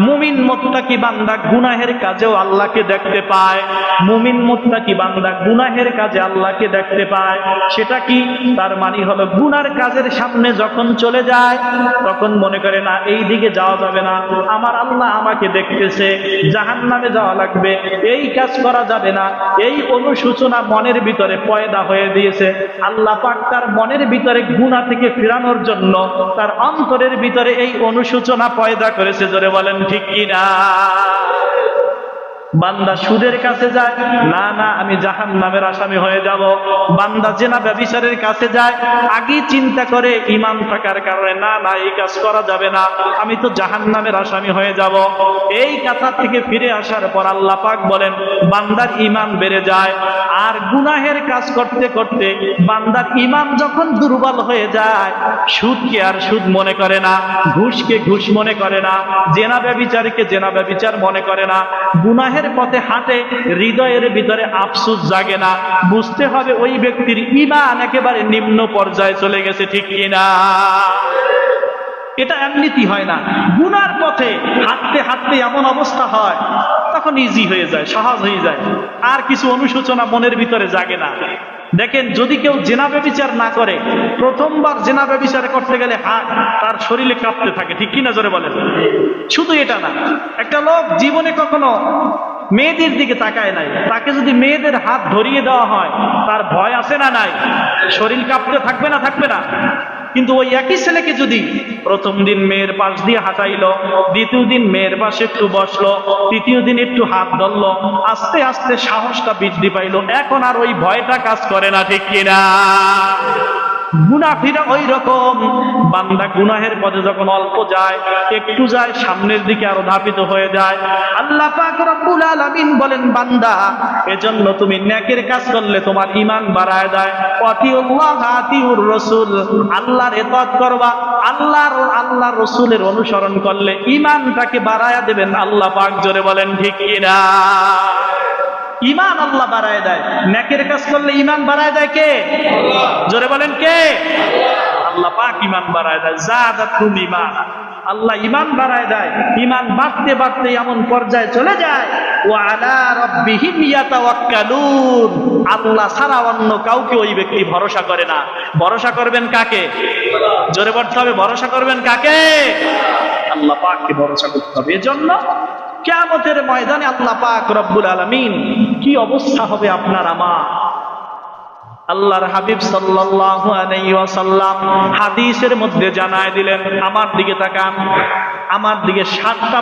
মুমিন মুত্তাকি বান্দা গুনাহের কাজেও আল্লাহকে দেখতে পায়। মুমিন মুত্তাকি বান্দা গুনাহের কাজে আল্লাহকে দেখতে পায়। সেটা কি? তার মানে হলো গুনার কাজের সামনে যখন চলে যায় তখন মনে করে না এই দিকে যাওয়া যাবে না, আমার আল্লাহ আমাকে দেখতেছে, জাহান্নামে যাওয়া লাগবে, এই কাজ করা যাবে না। এই অনুশোচনা মনের ভিতরে পয়দা হয়ে দিয়েছে। আল্লাহ পাক তার মনের ভিতরে গুনাহ থেকে ফিরানোর জন্য তার অন্তরের ভিতরে এই অনুশোচনা পয়দা করেছে। জোরে বলেন ঠিক কিনা? বান্দা সুদের কাছে যায়, না না আমি জাহান্নামের আসামি হয়ে যাব। বান্দা জিনা ব্যভিচারের কাছে যায়, আগে চিন্তা করে ঈমান থাকার কারণে, না না এই কাজ করা যাবে না, আমি তো জাহান্নামের আসামি হয়ে যাব। এই কথা থেকে ফিরে আসার পর আল্লাহ পাক বলেন বান্দার ঈমান বেড়ে যায়। আর গুনাহের কাজ করতে করতে বান্দার ঈমান যখন দুর্বল হয়ে যায়, সুদকে আর সুদ মনে করে না, ঘুষকে ঘুষ মনে করে না, জেনা ব্যভিচারীকে জেনা ব্যভিচার মনে করে না, গুনাহের পথে হাঁটে, হৃদয়ের ভিতরে আফসোস জাগে না। বুঝতে হবে ওই ব্যক্তির ঈমান একেবারে নিম্ন পর্যায়ে চলে গেছে। ঠিক কিনা? এটা এমনিতে হয় না, গুনার পথে হাঁটতে হাঁটতে এমন অবস্থা হয় তখন ইজি হয়ে যায়, সহজ হয়ে যায়, আর কিছু অনুশোচনা মনের ভিতরে জাগে না। দেখেন, যদি কেউ জেনা ব্যভিচার না করে, প্রথমবার জেনা ব্যভিচার করতে গেলে হাত তার শরীরে কাঁপতে থাকে। ঠিক কিনা? জোরে বলেন। শুধু এটা না, একটা লোক জীবনে কখনো মেয়েদের দিকে তাকায় নাই, তাকে যদি মেয়েদের হাত ধরিয়ে দেওয়া হয় তার ভয় আছে না নাই? শরীর কাঁপতে থাকবে না? থাকবে না? কিন্তু ওই একই ছেলেকে যদি প্রথম দিন মেয়ের পাশ দিয়ে হাঁটাইলো, দ্বিতীয় দিন মেয়ের পাশে একটু বসলো, তৃতীয় দিন একটু হাত ধরলো, আস্তে আস্তে সাহসটা বৃদ্ধি পাইলো, এখন আর ওই ভয়টা কাজ করে না। ঠিক কিনা? মুনাফিরা ওই রকম, বান্দা গুনাহের পথে যখন অল্প যায়, একটু যায়, সামনের দিকে আরো ধাপিত হয়ে যায়। আল্লাহ পাক রব্বুল আলামিন বলেন বান্দা, এজন্য তুমি নেকের কাজ করলে তোমার ঈমান বাড়ায় দেয়। আতিউল্লাহ আতিউর রাসূল, আল্লাহর ইতাআত করবা, আল্লাহর রাসূলের অনুসরণ করলে ঈমানটাকে বাড়ায়া দেবেন আল্লাহ পাক। জোরে বলেন ঠিক কিনা? ঈমান আল্লাহ বাড়ায় দেয়। নেকের কাজ করলে ঈমান বাড়ায় দেয় কে? আল্লাহ। জোরে বলেন কে? আল্লাহ পাক ঈমান বাড়ায় দেয়। যাদাতুম ঈমান, আল্লাহ ঈমান বাড়ায় দেয়। ঈমান বাড়তে বাড়তে এমন পর্যায়ে চলে যায়, ওয়া আলা রাব্বিহিম ইয়াতাওয়াক্কালুন, আল্লাহ ছাড়া অন্য কাউকে ওই ব্যক্তি ভরসা করে না। ভরসা করবেন কাকে? জোরে বলতে হবে, ভরসা করবেন কাকে? আল্লাহ পাককে ভরসা করতে হবে। এজন্য কিয়ামতের ময়দানে আল্লাহ পাক রব্বুল আলামিন কি অবস্থা হবে আপনার আমার। আল্লাহর হাবিব সাল্লাল্লাহু আলাইহি ওয়াসাল্লাম হাদিসের মধ্যে জানায় দিলেন, আমার দিকে তাকান, আমার দিকে 7টা